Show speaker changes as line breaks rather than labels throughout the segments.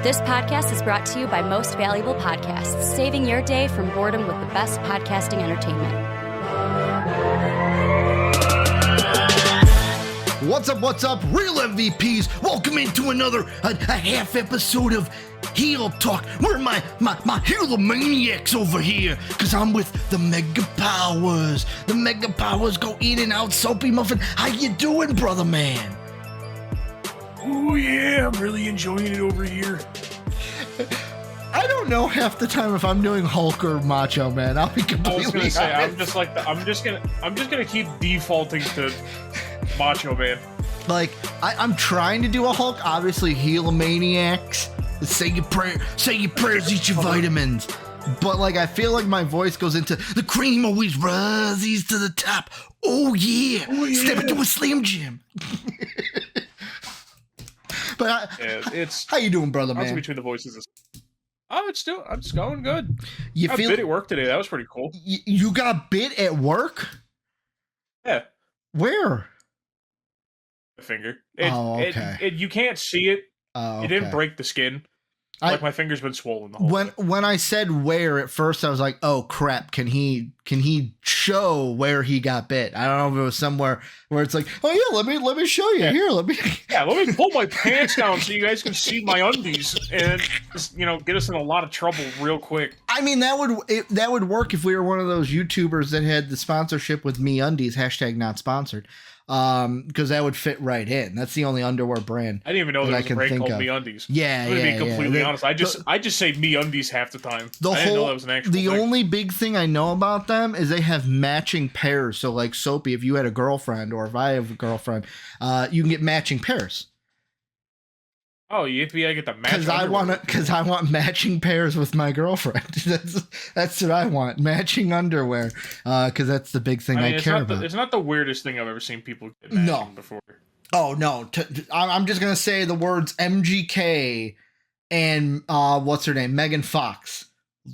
This podcast is brought to you by Most Valuable Podcasts, saving your day from boredom with the best podcasting entertainment.
What's up, real MVPs? Welcome into another a half episode of Heel Talk. Where are my hero maniacs over here? Because I'm with the Mega Powers. The Mega Powers go in and out. Soapy Muffin, how you doing, brother man?
Oh yeah, I'm really enjoying it over here.
I don't know half the time if I'm doing Hulk or Macho Man. I'll be completely
I was gonna say,
honest.
I'm just gonna keep defaulting to Macho Man.
Like, I'm trying to do a Hulk. Obviously, Healomaniacs. Say your prayers, eat your vitamins. But like, I feel like my voice goes into the cream always rises to the top. Oh yeah, step into a Slim Jim. But
It's
how you doing, brother man?
between the voices. It's going good.
You
I
feel
bit at work today. That was pretty cool.
You got bit at work?
Yeah,
Where?
my finger.
Okay.
You can't see it.
Oh,
It didn't break the skin. Like my finger's been swollen the whole day.
When I said where at first, I was like, oh crap, can he show where he got bit? I don't know if it was somewhere where it's like, oh yeah, let me show you. Here, let me
pull my pants down so you guys can see my undies and just, get us in a lot of trouble real quick.
I mean, that would work if we were one of those YouTubers that had the sponsorship with MeUndies, # not sponsored. Because that would fit right in. That's the only underwear brand.
I didn't even know there was a brand called MeUndies.
Yeah,
I'm gonna be completely honest. I just say MeUndies half the time. I didn't know that was an actual thing.
Only big thing I know about them is they have matching pairs. So like Soapy, if you had a girlfriend or if I have a girlfriend, you can get matching pairs.
Oh, I get the match.
Because I want matching pairs with my girlfriend. That's what I want. Matching underwear. Because that's the big thing I care about.
It's not the weirdest thing I've ever seen people get matching before.
Oh no! I'm just gonna say the words MGK and what's her name, Megan Fox.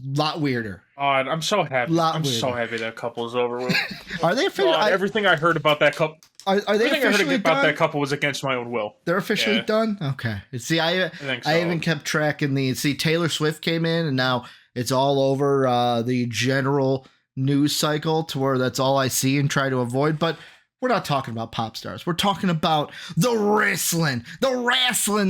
Lot weirder.
I'm so happy. So happy that couple is over with.
Are they officially?
Everything I heard about that couple.
Are they
Everything I heard
officially
about
done?
that couple was against my own will.
They're officially done? Okay. See, I haven't kept track in the... See, Taylor Swift came in, and now it's all over the general news cycle to where that's all I see and try to avoid. But we're not talking about pop stars. We're talking about the wrestling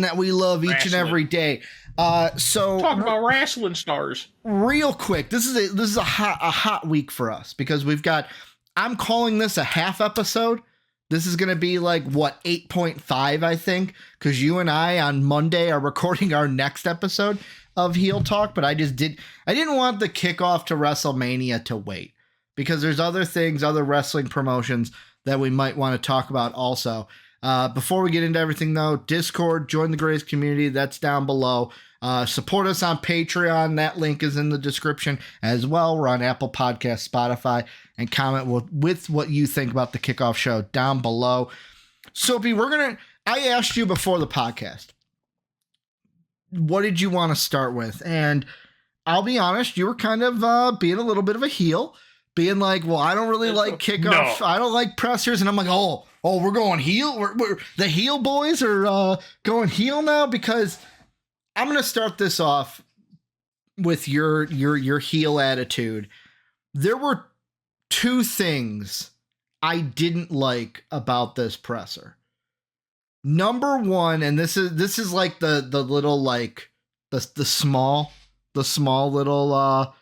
that we love each and every day. So
talking about wrestling stars.
Real quick, this is a hot week for us because we've got... I'm calling this a half episode. This is going to be like, 8.5, I think, because you and I on Monday are recording our next episode of Heel Talk, but I didn't want the kickoff to WrestleMania to wait because there's other things, other wrestling promotions that we might want to talk about also. Before we get into everything, though, Discord, join the greatest community. That's down below. Support us on Patreon. That link is in the description as well. We're on Apple Podcasts, Spotify, and comment with what you think about the Kickoff show down below. Soapy, I asked you before the podcast, what did you want to start with? And I'll be honest, you were kind of being a little bit of a heel, being like, well, I don't really like Kickoff. No. I don't like pressers. And I'm like, oh, we're going heel. We're the heel boys are going heel now because I'm going to start this off with your heel attitude. There were two things I didn't like about this presser. Number one, and this is like the little like the small little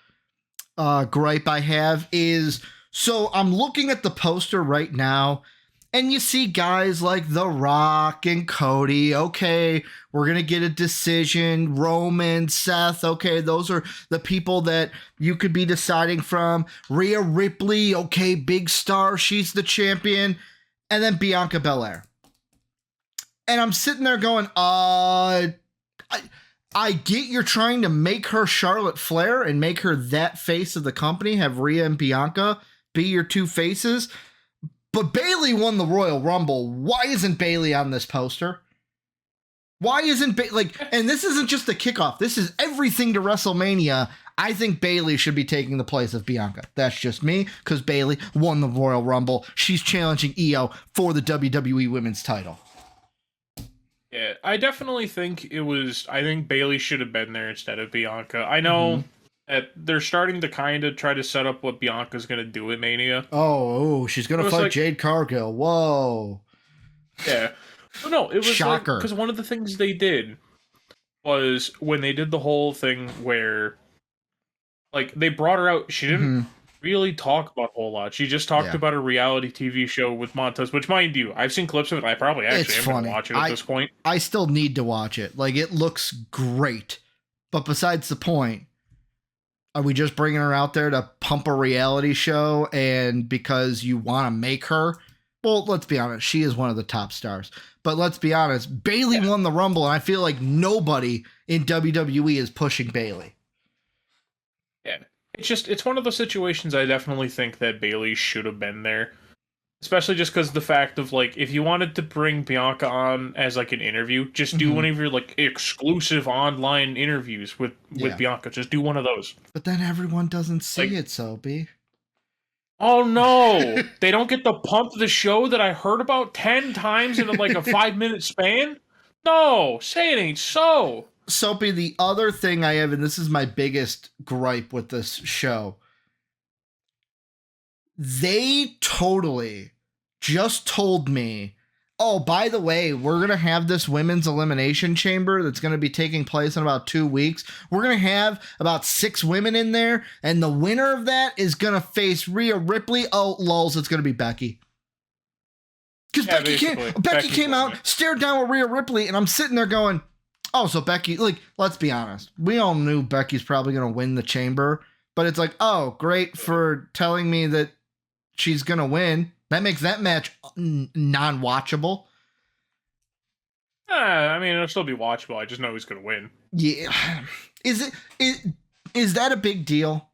gripe I have is, so I'm looking at the poster right now. And you see guys like The Rock and Cody. Okay, we're going to get a decision. Roman, Seth. Okay, those are the people that you could be deciding from. Rhea Ripley. Okay, big star. She's the champion. And then Bianca Belair. And I'm sitting there going, I get you're trying to make her Charlotte Flair and make her that face of the company. Have Rhea and Bianca be your two faces. But Bayley won the Royal Rumble. Why isn't Bayley on this poster? Why isn't and this isn't just the kickoff. This is everything to WrestleMania. I think Bayley should be taking the place of Bianca. That's just me, because Bayley won the Royal Rumble. She's challenging Io for the WWE Women's title.
Yeah, I definitely think it was. I think Bailey should have been there instead of Bianca. I know that they're starting to kind of try to set up what Bianca's going to do at Mania.
Oh, she's gonna fight Jade Cargill. Whoa.
Yeah. But no, it was
Shocker.
because one of the things they did was when they did the whole thing where, like, they brought her out. She didn't really talk about a whole lot. She just talked about a reality TV show with Montez, which, mind you, I've seen clips of it. I probably actually am going to watch it at this point.
I still need to watch it. Like, it looks great. But besides the point, are we just bringing her out there to pump a reality show and because you want to make her? Well, let's be honest. She is one of the top stars. But let's be honest. Bailey won the Rumble, and I feel like nobody in WWE is pushing Bailey.
Yeah. It's one of those situations I definitely think that Bailey should have been there. Especially just because the fact of, like, if you wanted to bring Bianca on as, like, an interview, just do one of your, like, exclusive online interviews with Bianca. Just do one of those.
But then everyone doesn't see it, Soapy.
Oh, no! They don't get to pump the show that I heard about 10 times in, like, a 5-minute span? No! Say it ain't so!
Soapy, the other thing I have, and this is my biggest gripe with this show, they totally just told me, oh, by the way, we're going to have this women's elimination chamber that's going to be taking place in about 2 weeks. We're going to have about 6 women in there, and the winner of that is going to face Rhea Ripley. Oh, lulz, it's going to be Becky. Because Becky came out, stared down with Rhea Ripley, and I'm sitting there going, oh, so Becky, like, let's be honest. We all knew Becky's probably going to win the chamber, but it's like, oh, great for telling me that she's going to win. That makes that match non-watchable.
I mean, it'll still be watchable. I just know who's going to win.
Yeah. Is that a big deal?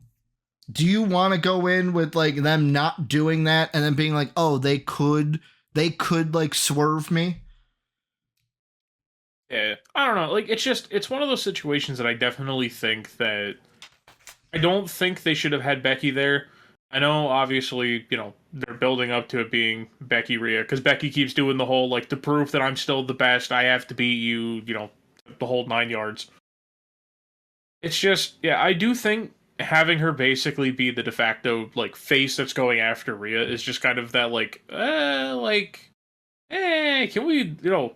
Do you want to go in with, like, them not doing that and then being like, oh, they could like swerve me?
Yeah, I don't know. Like, it's one of those situations that I definitely think that I don't think they should have had Becky there. I know, obviously, you know, they're building up to it being Becky Rhea, because Becky keeps doing the whole, like, to prove that I'm still the best, I have to beat you, you know, the whole 9 yards. It's just, yeah, I do think having her basically be the de facto, like, face that's going after Rhea is just kind of that, can we, you know,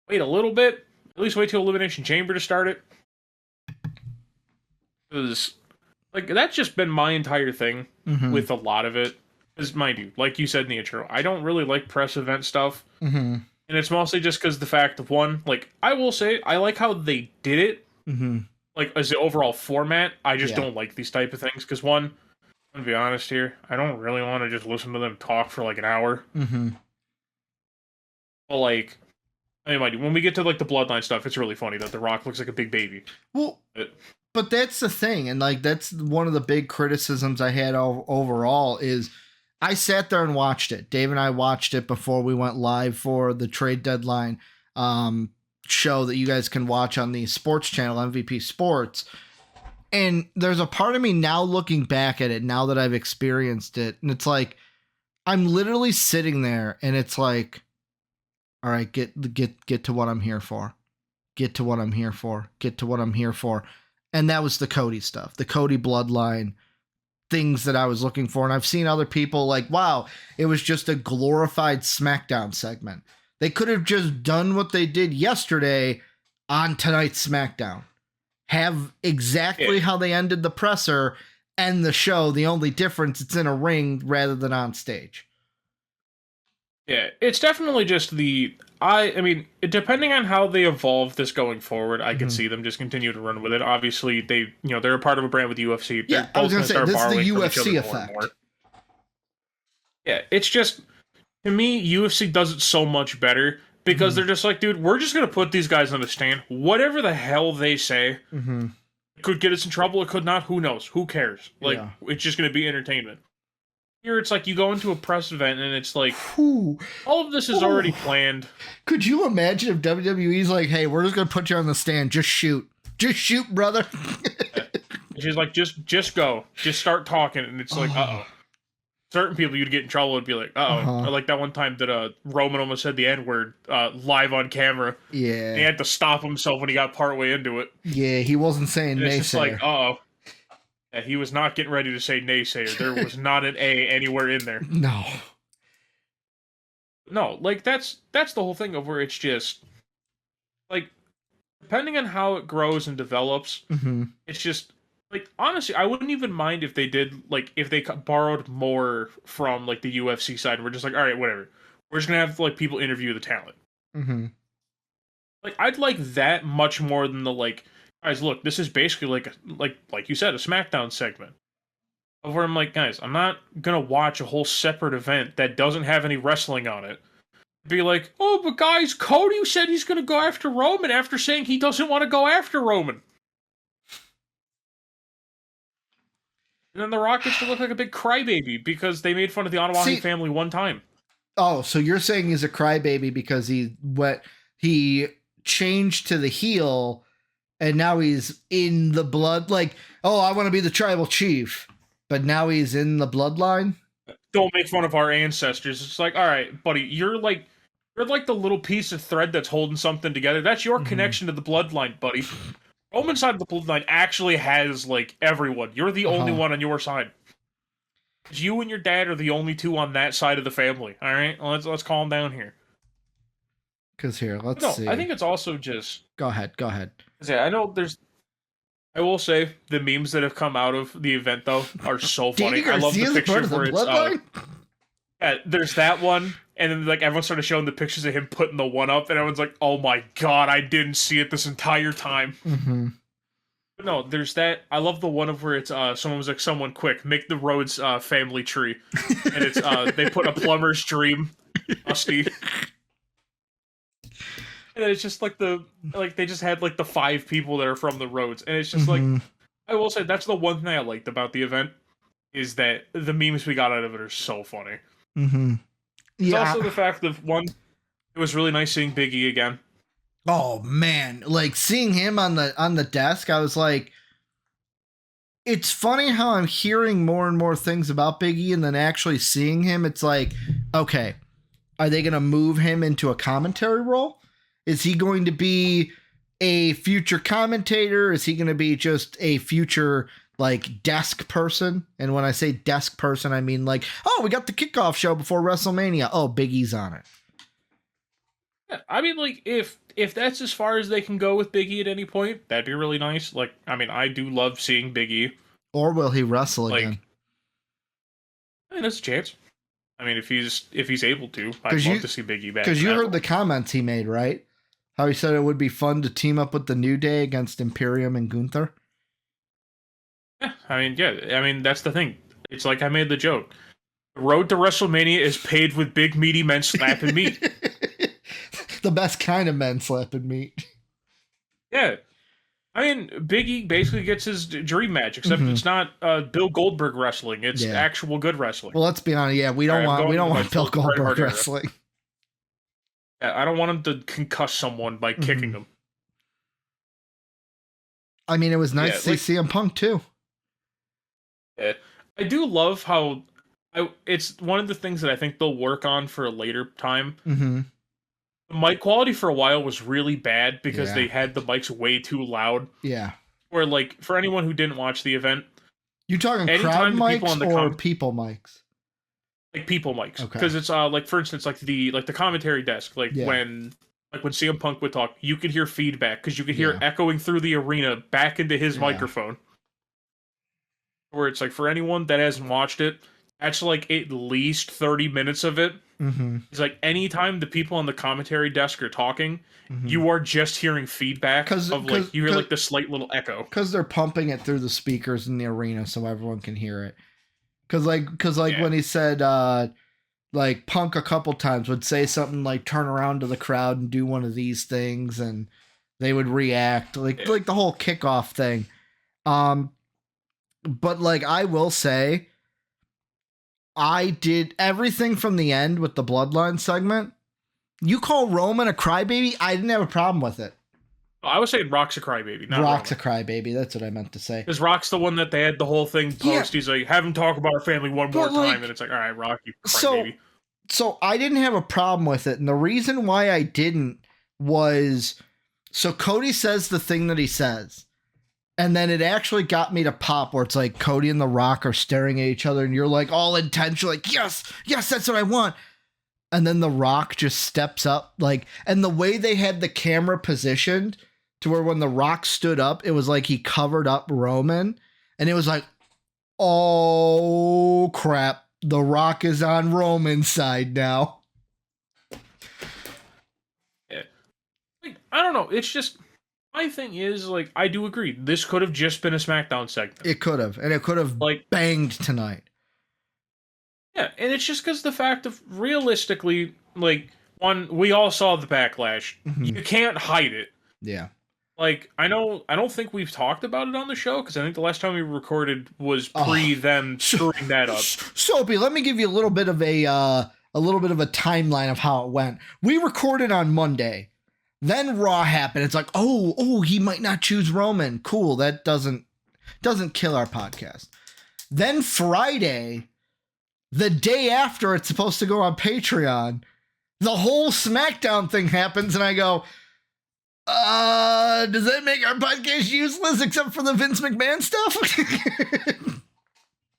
wait a little bit? At least wait till Elimination Chamber to start it. Because, like, that's just been my entire thing with a lot of it. Because, mind you, like you said in the intro, I don't really like press event stuff. And it's mostly just because the fact of, one, like, I will say, I like how they did it. Like, as the overall format, I just don't like these type of things. Because, one, I'm going to be honest here, I don't really want to just listen to them talk for, like, an hour. But, like, I mean, mind you, when we get to, like, the Bloodline stuff, it's really funny that The Rock looks like a big baby.
Well, but that's the thing, and, like, that's one of the big criticisms I had overall is I sat there and watched it. Dave and I watched it before we went live for the trade deadline show that you guys can watch on the sports channel, MVP Sports. And there's a part of me now looking back at it, now that I've experienced it, and it's like, I'm literally sitting there, and it's like, all right, get to what I'm here for. Get to what I'm here for. Get to what I'm here for. And that was the Cody stuff, the Cody bloodline, things that I was looking for. And I've seen other people like, wow, it was just a glorified SmackDown segment. They could have just done what they did yesterday on tonight's SmackDown. Have exactly how they ended the presser and the show. The only difference, it's in a ring rather than on stage.
Yeah, it's definitely just I mean, depending on how they evolve this going forward, I can see them just continue to run with it. Obviously, they're a part of a brand with UFC.
Yeah, I was going to say, this is the UFC effect.
Yeah, it's just, to me, UFC does it so much better because they're just like, dude, we're just going to put these guys on the stand. Whatever the hell they say, it could get us in trouble, it could not, who knows? Who cares? Like, it's just going to be entertainment. Here, it's like you go into a press event and it's like, all of this is already planned.
Could you imagine if WWE's like, hey, we're just going to put you on the stand. Just shoot. Just shoot, brother.
She's like, just go. Just start talking. And it's like, uh-oh. certain people you'd get in trouble would be like, uh-oh. Or like that one time that Roman almost said the N-word live on camera.
Yeah.
He had to stop himself when he got partway into it.
Yeah, he wasn't saying
and
naysayer.
It's just like, uh-oh. Yeah, he was not getting ready to say naysayer. There was not an A anywhere in there.
No.
No, like that's the whole thing of where it's just like depending on how it grows and develops, it's just like honestly, I wouldn't even mind if they did like if they borrowed more from like the UFC side. And we're just like, all right, whatever. We're just gonna have like people interview the talent. Like I'd like that much more than the like, guys, look, this is basically like you said, a SmackDown segment. Of where I'm like, guys, I'm not gonna watch a whole separate event that doesn't have any wrestling on it. Be like, oh, but guys, Cody said he's gonna go after Roman after saying he doesn't want to go after Roman. And then The Rock gets to look like a big crybaby because they made fun of the Onawahi family one time.
Oh, so you're saying he's a crybaby because he changed to the heel and now he's in the blood, like, oh, I want to be the tribal chief, but now he's in the bloodline?
Don't make fun of our ancestors. It's like, all right, buddy, you're like the little piece of thread that's holding something together. That's your connection to the bloodline, buddy. Roman's side of the bloodline actually has like everyone. You're the only one on your side. You and your dad are the only two on that side of the family. All right, let's calm down here.
Because here, let's see.
I think it's also just.
Go ahead.
Yeah, I know there's. I will say the memes that have come out of the event though are so funny. I love the picture where it's. Yeah, there's that one, and then like everyone started showing the pictures of him putting the one up, and everyone's like, "Oh my god, I didn't see it this entire time." But no, there's that. I love the one of where it's someone was like, "Someone quick, make the Rhodes family tree," and it's they put a plumber's dream, Rusty. And it's just like they just had like the 5 people that are from the Rhodes, and it's just like I will say that's the one thing I liked about the event is that the memes we got out of it are so funny. It's also the fact that one, it was really nice seeing Big E again.
Oh man, like seeing him on the desk, I was like, it's funny how I'm hearing more and more things about Big E, and then actually seeing him, it's like, okay, are they gonna move him into a commentary role? Is he going to be a future commentator? Is he going to be just a future like desk person? And when I say desk person, I mean like, oh, we got the kickoff show before WrestleMania. Oh, Big E's on it.
Yeah, I mean, like if that's as far as they can go with Big E at any point, that'd be really nice. Like, I mean, I do love seeing Big E.
Or will he wrestle again?
I mean, there's a chance. I mean, if he's able to, I'd love to see Big E back.
Because you heard the comments he made, right? How he said it would be fun to team up with the New Day against Imperium and Gunther.
Yeah, I mean, that's the thing. It's like I made the joke. The road to WrestleMania is paved with big, meaty men slapping meat.
The best kind of men slapping meat.
Yeah. I mean, Big E basically gets his dream match, except it's not Bill Goldberg wrestling. It's actual good wrestling.
Well, let's be honest. Yeah, we don't want Bill Goldberg wrestling.
I don't want him to concuss someone by kicking them.
I mean, it was nice to see CM Punk too.
Yeah. I do love how it's one of the things that I think they'll work on for a later time. The mic quality for a while was really bad because they had the mics way too loud.
Yeah.
Or like for anyone who didn't watch the event,
you talking crowd mics or people mics?
Like people mics, because it's like for instance, like the commentary desk, when CM Punk would talk, you could hear feedback because you could hear it echoing through the arena back into his microphone. Where it's like for anyone that hasn't watched it, that's like at least 30 minutes of it. It's like anytime the people on the commentary desk are talking, you are just hearing feedback of like you hear like the slight little echo
because they're pumping it through the speakers in the arena so everyone can hear it. Because when he said, like, Punk a couple times would say something like turn around to the crowd and do one of these things, and they would react, like the whole kickoff thing. But, like, I will say, I did everything from the end with the Bloodline segment. You call Roman a crybaby? I didn't have a problem with it.
I was saying Rock's a crybaby, not
Rock's
Roman.
a crybaby. That's what I meant to say.
Because Rock's the one that they had the whole thing post. Yeah. He's like, have him talk about our family one more time. And it's like, all right, Rock, you crybaby.
So I didn't have a problem with it. And the reason why I didn't was, so Cody says the thing that he says. And then it actually got me to pop where it's like Cody and The Rock are staring at each other and you're like all intense. You're like, yes, that's what I want. And then The Rock just steps up, like, and the way they had the camera positioned to where when The Rock stood up, it was like he covered up Roman, and it was like, oh crap, The Rock is on Roman's side now.
Yeah. Like, I don't know. It's just, my thing is, like, I do agree. This could have just been a SmackDown segment.
It could have, and it could have like banged tonight.
Yeah, and it's just because the fact of, realistically, like, one, we all saw the backlash. Mm-hmm. You can't hide it.
Yeah.
Like, I don't think we've talked about it on the show, because I think the last time we recorded was pre them screwing that up.
Soapy, let me give you a little bit of a timeline of how it went. We recorded on Monday. Then Raw happened. It's like, oh, he might not choose Roman. Cool, that doesn't kill our podcast. Then Friday, the day after it's supposed to go on Patreon, the whole SmackDown thing happens, and I go, does that make our podcast useless except for the Vince McMahon stuff?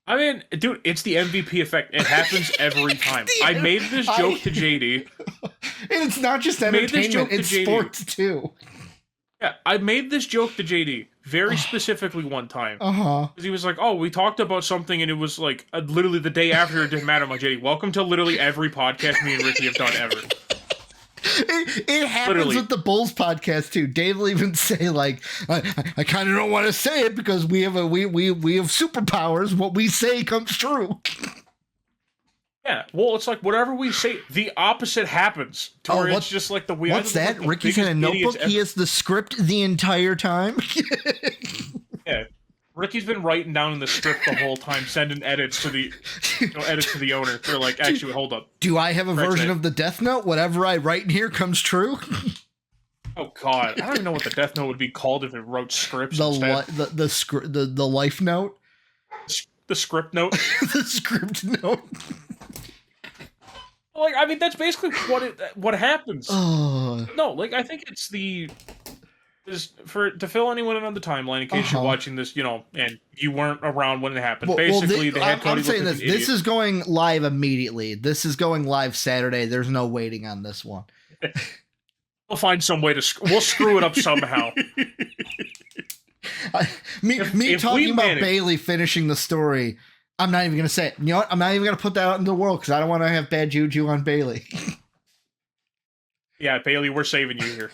I mean, dude, it's the MVP effect. It happens every time. I made this joke to JD.
And it's not just entertainment, it's sports too.
Yeah, I made this joke to JD very specifically one time.
Uh-huh.
Because he was like, oh, we talked about something, and it was like literally the day after it didn't matter. I'm like, JD, welcome to literally every podcast me and Ricky have done ever.
It happens literally with the Bulls podcast too. Dave will even say, like, I kind of don't want to say it because we have superpowers. What we say comes true.
Yeah, well, it's like whatever we say, the opposite happens. It's just like the we.
What's that? Like Ricky's in a notebook. He has the script the entire time.
Yeah, Ricky's been writing down in the script the whole time, sending edits to the owner. They're like, actually, hold up.
Do I have a version of the Death Note? Whatever I write in here comes true.
Oh God, I don't even know what the Death Note would be called if it wrote scripts.
The life note.
The script note.
The script note.
Like, I mean, that's basically what happens.
Oh.
No, like, I think it's to fill anyone in on the timeline in case you're watching this, and you weren't around when it happened. Basically, they had Cody.
I'm saying this. This is going live immediately. This is going live Saturday. There's no waiting on this one.
We'll find some way we'll screw it up somehow.
Me talking about Bailey finishing the story. I'm not even going to say it. You know what? I'm not even going to put that out in the world because I don't want to have bad juju on Bailey.
Yeah, Bailey, we're saving you here.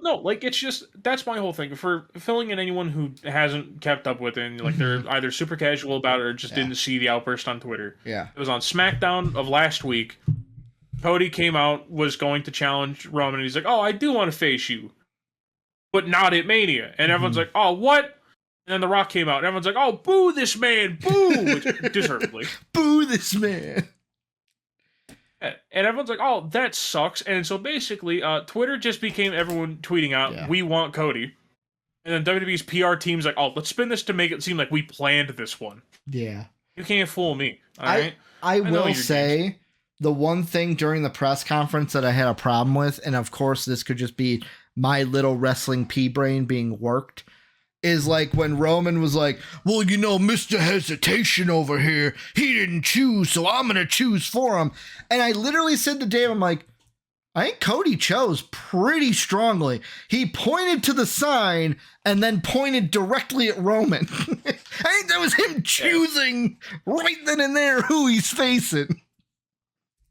No, like, it's just, that's my whole thing. For filling in anyone who hasn't kept up with it, and, like, they're either super casual about it or just didn't see the outburst on Twitter.
Yeah.
It was on SmackDown of last week. Cody came out, was going to challenge Roman, and he's like, oh, I do want to face you, but not at Mania. And everyone's like, oh, what? And then The Rock came out, and everyone's like, oh, boo this man, boo! Deservedly.
Boo this man.
And everyone's like, oh, that sucks. And so basically, Twitter just became everyone tweeting out, we want Cody. And then WWE's PR team's like, oh, let's spin this to make it seem like we planned this one.
Yeah.
You can't fool me, all right?
I will say, the one thing during the press conference that I had a problem with, and of course this could just be my little wrestling pea brain being worked, is like when Roman was like, well, Mr. Hesitation over here, he didn't choose, so I'm going to choose for him. And I literally said to Dave, I'm like, I think Cody chose pretty strongly. He pointed to the sign and then pointed directly at Roman. I think that was him choosing right then and there who he's facing.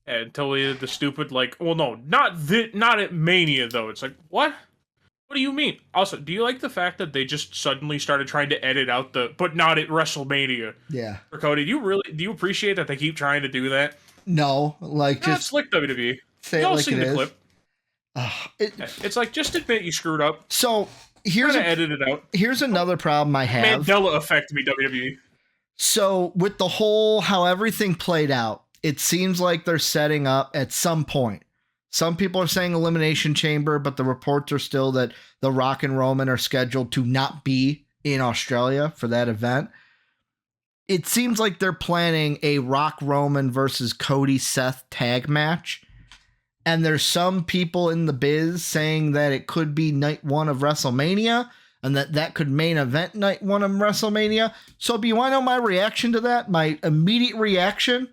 Until we did the stupid, like, well, no, not at Mania, though. It's like, what? What do you mean? Also, do you like the fact that they just suddenly started trying to edit out but not at WrestleMania?
Yeah.
For Cody, do you appreciate that they keep trying to do that?
No, like just
it's like WWE.
Say it like it is.
Clip. It's like, just admit you screwed up.
So
edit it out.
Here's another problem I have.
Mandela effect me, WWE.
So with the whole how everything played out, it seems like they're setting up at some point Some people are saying Elimination Chamber, but the reports are still that The Rock and Roman are scheduled to not be in Australia for that event. It seems like they're planning a Rock Roman versus Cody Seth tag match. And there's some people in the biz saying that it could be night one of WrestleMania and that could main event night one of WrestleMania. So, do you want to know my reaction to that? My immediate reaction?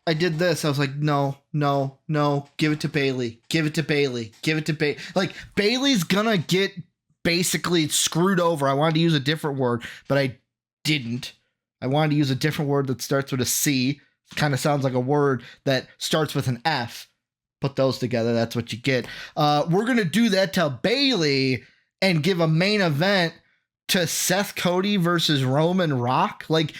I did this. I was like, no. Give it to Bayley. Give it to Bayley. Give it to Bayley. Like, Bayley's gonna get basically screwed over. I wanted to use a different word, but I didn't. I wanted to use a different word that starts with a C. Kind of sounds like a word that starts with an F. Put those together. That's what you get. We're gonna do that to Bayley and give a main event to Seth Cody versus Roman Rock. Like,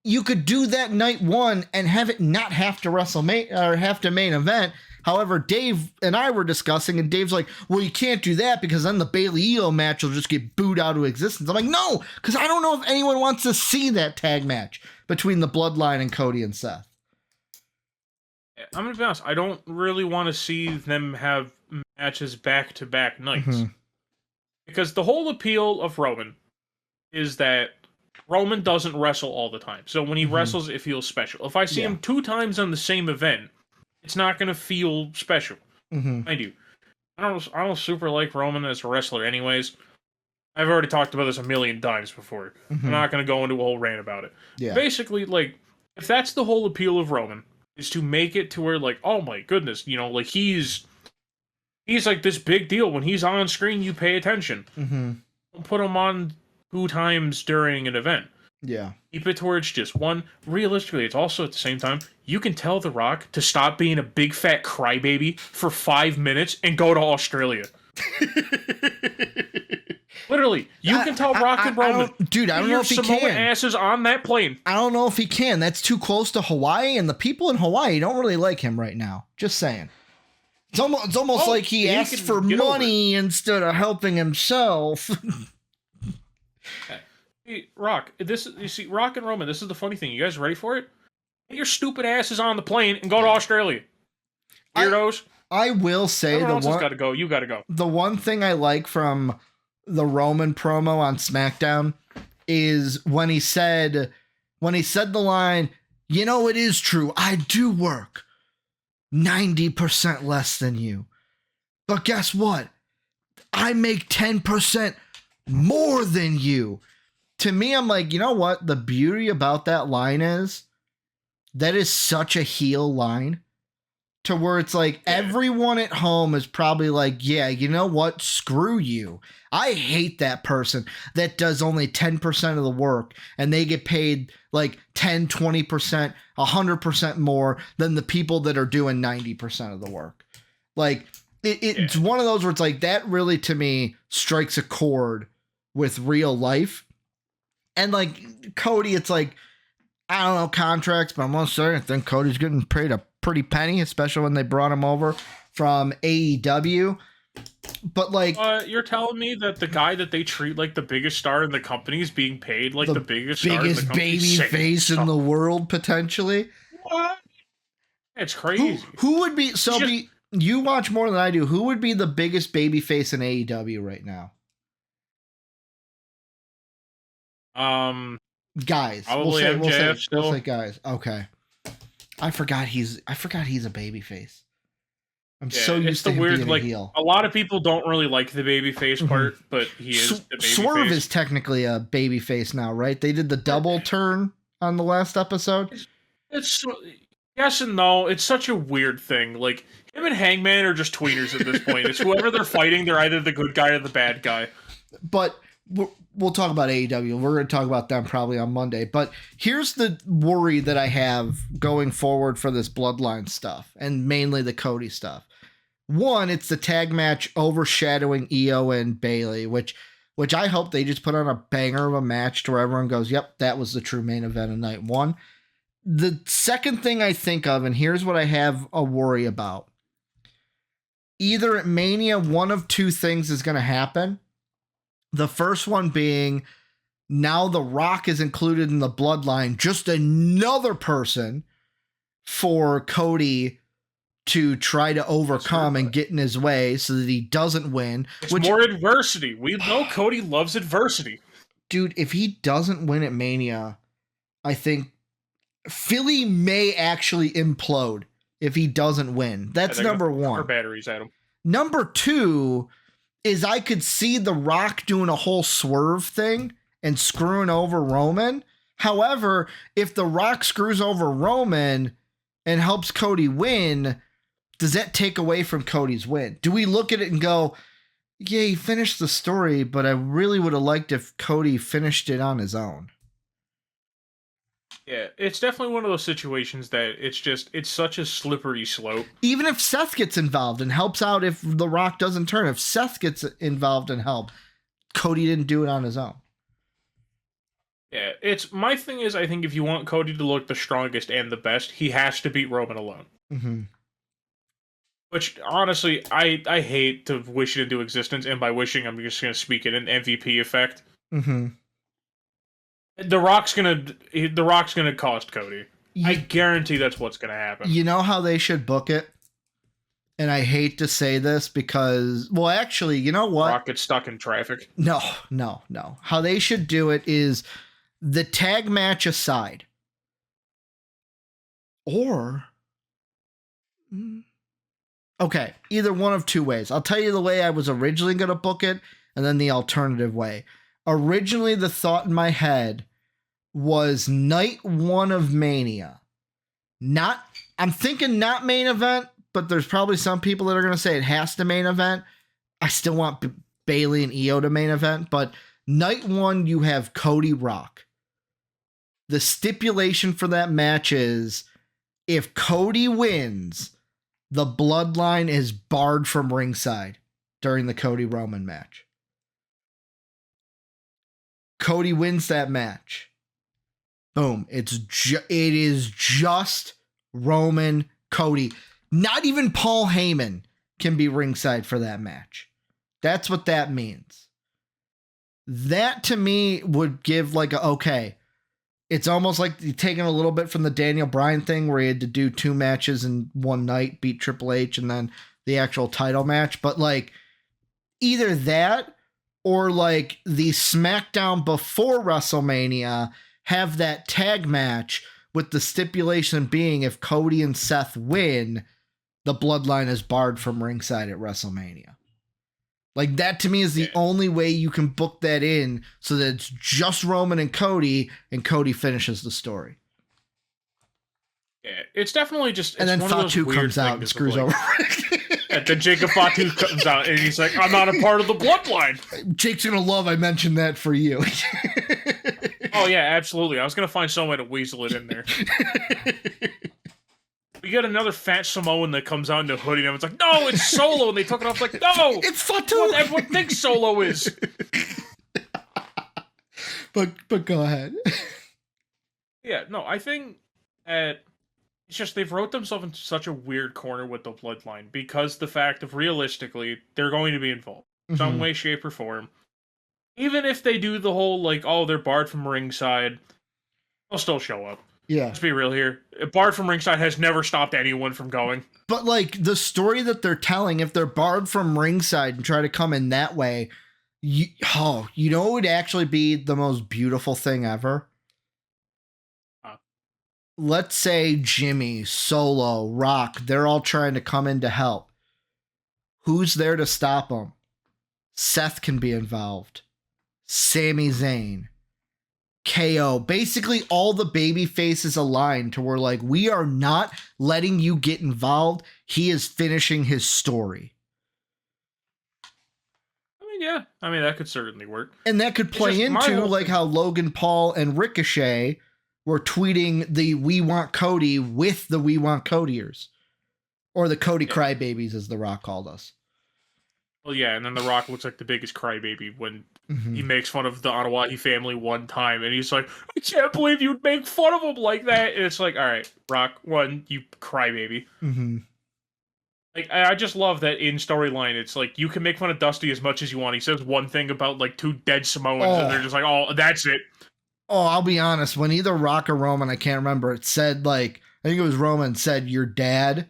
you could do that night one and have it not have to WrestleMania or have to main event. However, Dave and I were discussing, and Dave's like, well, you can't do that because then the Bayley Io match will just get booed out of existence. I'm like, no, because I don't know if anyone wants to see that tag match between the Bloodline and Cody and Seth.
I'm going to be honest, I don't really want to see them have matches back-to-back nights. Mm-hmm. Because the whole appeal of Roman is that Roman doesn't wrestle all the time. So when he wrestles, it feels special. If I see him 2 times on the same event, it's not going to feel special. I do. I don't super like Roman as a wrestler anyways. I've already talked about this a million times before. I'm not going to go into a whole rant about it. Yeah. Basically, like, if that's the whole appeal of Roman, is to make it to where, like, oh my goodness, you know, like, he's like this big deal. When he's on screen, you pay attention. Don't put him on 2 times during an event. Yeah. Keep it towards just one. Realistically, it's also at the same time, you can tell The Rock to stop being a big fat crybaby for 5 minutes and go to Australia. Literally, you can tell Rock and Roman.
I don't know if he
Samoan
can.
Asses on that plane.
I don't know if he can. That's too close to Hawaii, and the people in Hawaii don't really like him right now. Just saying. It's almost like he asked for money instead of helping himself.
Hey, Rock, you see, Rock and Roman, this is the funny thing. You guys ready for it? Get your stupid asses on the plane and go to Australia. Weirdos.
I will say
Everyone else has got to go. You got to go.
The one thing I like from the Roman promo on SmackDown is when he said the line, you know, it is true. I do work 90% less than you. But guess what? I make 10% more than you. To me, I'm like, you know what? The beauty about that line is that is such a heel line to where it's like everyone at home is probably like, yeah, you know what? Screw you. I hate that person that does only 10% of the work and they get paid like 10, 20%, 100% more than the people that are doing 90% of the work. Like it's one of those where it's like that really to me strikes a chord with real life. And like Cody, it's like, I don't know contracts, but I'm almost certain I think Cody's getting paid a pretty penny, especially when they brought him over from AEW. But like,
you're telling me that the guy that they treat like the biggest star in the company is being paid like the biggest
baby face in the world potentially?
What? It's crazy.
Who would be Soapy? You watch more than I do. Who would be the biggest baby face in AEW right now? Guys.
Probably MJF
we'll say guys. Okay. I forgot he's a baby face. I'm so used to him being a heel.
A lot of people don't really like the baby face part, but he is the baby
Swerve
face.
Is technically a baby face now, right? They did the double turn on the last episode.
It's yes and no. It's such a weird thing. Like him and Hangman are just tweeners at this point. It's whoever they're fighting, they're either the good guy or the bad guy.
But we'll talk about AEW. We're going to talk about them probably on Monday. But here's the worry that I have going forward for this Bloodline stuff, and mainly the Cody stuff. One, it's the tag match overshadowing Io and Bayley, which I hope they just put on a banger of a match to where everyone goes, yep, that was the true main event of night one. The second thing I think of, and here's what I have a worry about. Either at Mania, one of two things is going to happen. The first one being now The Rock is included in the Bloodline, just another person for Cody to try to overcome and get in his way so that he doesn't win.
It's more adversity. We know Cody loves adversity.
Dude, if he doesn't win at Mania, I think Philly may actually implode if he doesn't win. That's number one.
Our batteries at him.
Number two is I could see The Rock doing a whole swerve thing and screwing over Roman. However, if The Rock screws over Roman and helps Cody win, does that take away from Cody's win? Do we look at it and go, yeah, he finished the story, but I really would have liked if Cody finished it on his own?
Yeah, it's definitely one of those situations that it's such a slippery slope.
Even if Seth gets involved and helps out if The Rock doesn't turn, if Seth gets involved and help, Cody didn't do it on his own.
Yeah, my thing is, I think if you want Cody to look the strongest and the best, he has to beat Roman alone.
Mm-hmm.
Which, honestly, I hate to wish it into existence, and by wishing, I'm just going to speak it in MVP effect.
Mm-hmm.
The Rock's gonna cost Cody. I guarantee that's what's gonna happen.
You know how they should book it? And I hate to say this because, well, actually, you know what?
Rock gets stuck in traffic.
No. How they should do it is the tag match aside. Or, okay, either one of two ways. I'll tell you the way I was originally going to book it and then the alternative way. Originally, the thought in my head was night one of Mania. I'm thinking not main event, but there's probably some people that are going to say it has to main event. I still want Bayley and Io to main event, but night one, you have Cody Rock. The stipulation for that match is if Cody wins, the bloodline is barred from ringside during the Cody Roman match. Cody wins that match. Boom. It is just Roman Cody. Not even Paul Heyman can be ringside for that match. That's what that means. That to me would give like okay. It's almost like you're taking a little bit from the Daniel Bryan thing where he had to do 2 matches in one night, beat Triple H and then the actual title match. But like either that or like the SmackDown before WrestleMania have that tag match with the stipulation being if Cody and Seth win, the bloodline is barred from ringside at WrestleMania. Like that to me is the only way you can book that in so that it's just Roman and Cody finishes the story.
Yeah, it's definitely just...
And then Fatu comes out and screws over.
And then Jacob Fatu comes out and he's like, I'm not a part of the bloodline.
Jake's going to love I mentioned that for you.
Oh, yeah, absolutely. I was going to find some way to weasel it in there. We get another fat Samoan that comes out in a hoodie and it's like, no, it's Solo. And they took it off like, no,
it's Fatu.
What everyone thinks Solo is.
But go ahead.
Yeah, no, I think it's just they've wrote themselves into such a weird corner with the bloodline because the fact of realistically, they're going to be involved some way, shape, or form. Even if they do the whole, like, oh, they're barred from ringside, they'll still show up.
Yeah.
Let's be real here. Barred from ringside has never stopped anyone from going.
But, like, the story that they're telling, if they're barred from ringside and try to come in that way, you know what would actually be the most beautiful thing ever? Let's say Jimmy, Solo, Rock, they're all trying to come in to help. Who's there to stop them? Seth can be involved. Sami Zayn. KO. Basically, all the baby faces aligned to where, like, we are not letting you get involved. He is finishing his story.
Yeah. I mean, that could certainly work.
And that could play into, like, how Logan Paul and Ricochet were tweeting the We Want Cody with the We Want Codyers. Or the Cody Crybabies, as The Rock called us.
Well, yeah, and then The Rock looks like the biggest crybaby when he makes fun of the Anawahi family one time, and he's like, I can't believe you'd make fun of him like that. And it's like, all right, Rock, one, you crybaby. Like, I just love that in storyline, it's like, you can make fun of Dusty as much as you want. He says one thing about, like, 2 dead Samoans, and they're just like, oh, that's it.
Oh, I'll be honest. When either Rock or Roman, I can't remember, it said, like, I think it was Roman said, your dad,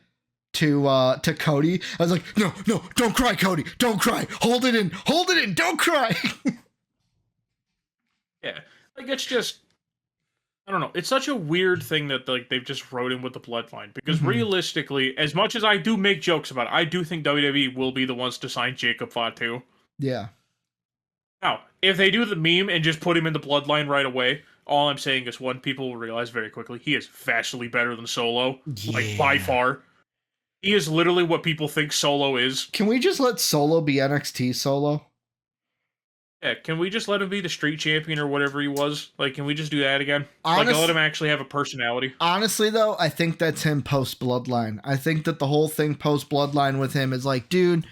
to Cody. I was like, no, don't cry, Cody, don't cry. Hold it in, don't cry.
Yeah, like it's just, I don't know. It's such a weird thing that like they've just wrote in with the bloodline because realistically, as much as I do make jokes about it, I do think WWE will be the ones to sign Jacob Fatu.
Yeah.
Now, if they do the meme and just put him in the bloodline right away, all I'm saying is one, people will realize very quickly he is vastly better than Solo, like by far. He is literally what people think Solo is.
Can we just let Solo be NXT Solo?
Yeah, can we just let him be the street champion or whatever he was? Like, can we just do that again? Like, let him actually have a personality.
Honestly, though, I think that's him post-Bloodline. I think that the whole thing post-Bloodline with him is like, dude,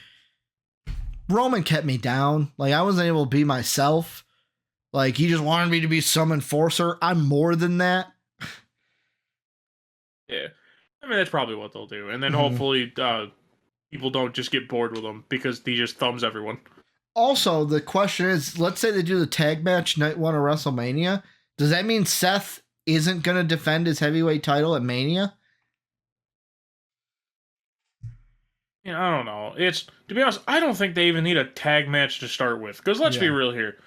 Roman kept me down. Like, I wasn't able to be myself. Like, he just wanted me to be some enforcer. I'm more than that.
Yeah. I mean, that's probably what they'll do. And then hopefully people don't just get bored with him because he just thumbs everyone.
Also, the question is, let's say they do the tag match night one of WrestleMania. Does that mean Seth isn't going to defend his heavyweight title at Mania?
Yeah, I don't know. To be honest, I don't think they even need a tag match to start with. Because let's be real here.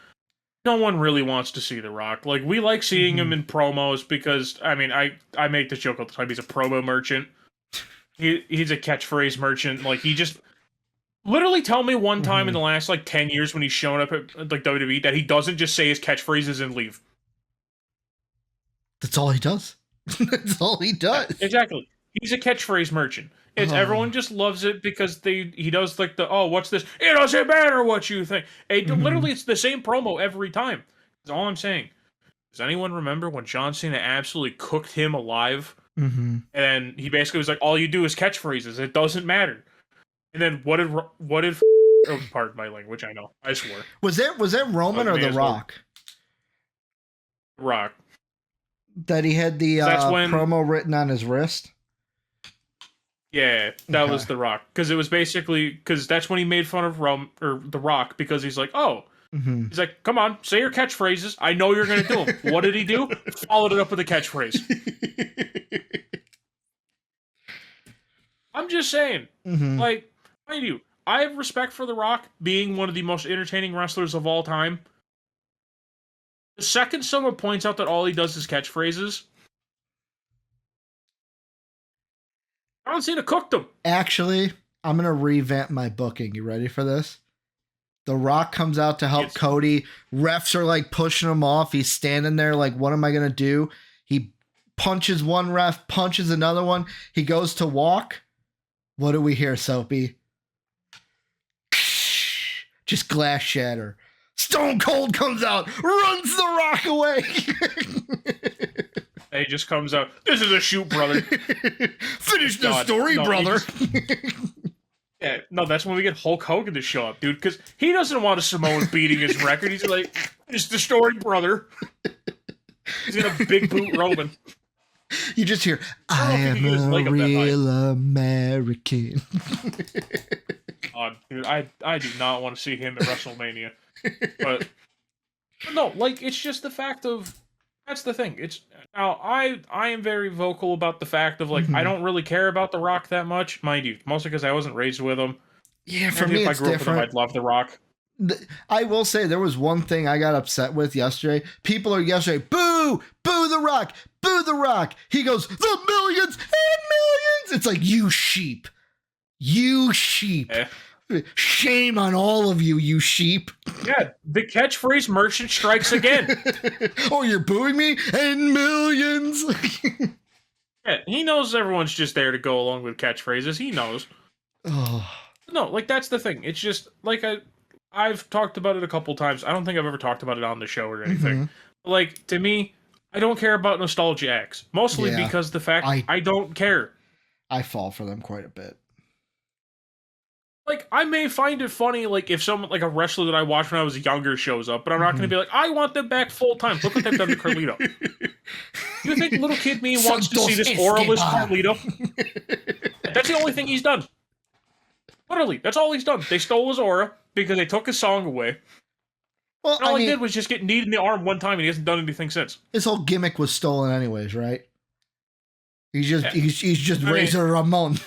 No one really wants to see The Rock. Like, we like seeing him in promos because, I mean, I make this joke all the time. He's a promo merchant. He's a catchphrase merchant. Like, he just... Literally tell me one time in the last, 10 years when he's shown up at, WWE that he doesn't just say his catchphrases and leave.
That's all he does. That's all he does.
Exactly. He's a catchphrase merchant. Everyone just loves it because he does what's this? It doesn't matter what you think. Literally, it's the same promo every time. That's all I'm saying. Does anyone remember when John Cena absolutely cooked him alive? And he basically was like, all you do is catchphrases. It doesn't matter. And then what did oh, pardon my language, I know. I swear.
Was that Roman or The Rock?
Rock.
That he had the promo written on his wrist?
Yeah, that was The Rock. Because it was basically... Because that's when he made fun of The Rock, because he's like, he's like, come on, say your catchphrases. I know you're going to do them. What did he do? Followed it up with a catchphrase. I'm just saying. Like, mind you, I have respect for The Rock being one of the most entertaining wrestlers of all time. The second someone points out that all he does is catchphrases, John Cena cooked them. Actually,
I'm going to revamp my booking. You ready for this? The Rock comes out to help Cody. Refs are pushing him off. He's standing there what am I going to do? He punches one ref, punches another one. He goes to walk. What do we hear, Soapy? Just glass shatter. Stone Cold comes out, runs The Rock away.
He just comes out. This is a shoot, brother.
Finish the story, brother.
Yeah, no, that's when we get Hulk Hogan to show up, dude, because he doesn't want a Samoan beating his record. He's like, finish the story, brother. He's gonna big boot Roman.
You just hear, I am a real American.
Dude, I do not want to see him at WrestleMania. But no, it's just the fact of, that's the thing. Now, I am very vocal about the fact of, I don't really care about The Rock that much, mind you, mostly because I wasn't raised with him.
Yeah, for me,
if
it's
I grew
different.
Up with him, I'd love The Rock.
I will say there was one thing I got upset with yesterday. People are yesterday, boo, boo The Rock, boo The Rock. He goes, the millions and millions. It's like, you sheep. You sheep.
Yeah.
Shame on all of you, you sheep.
Yeah, the catchphrase merchant strikes again.
Oh, you're booing me? And millions.
Yeah, he knows everyone's just there to go along with catchphrases. He knows.
Oh.
No, that's the thing. It's just, I've talked about it a couple times. I don't think I've ever talked about it on the show or anything. To me, I don't care about nostalgia acts. Mostly because the fact I don't care.
I fall for them quite a bit.
I may find it funny, if someone, a wrestler that I watched when I was younger shows up, but I'm not going to be like, I want them back full time. Look what they've done to Carlito. You think little kid me wants to see this auraless Carlito? That's the only thing he's done. Literally, that's all he's done. They stole his aura because they took his song away.
Well,
and all he did was just get kneed in the arm one time, and he hasn't done anything since.
His whole gimmick was stolen anyways, right? He's just Razor Ramon.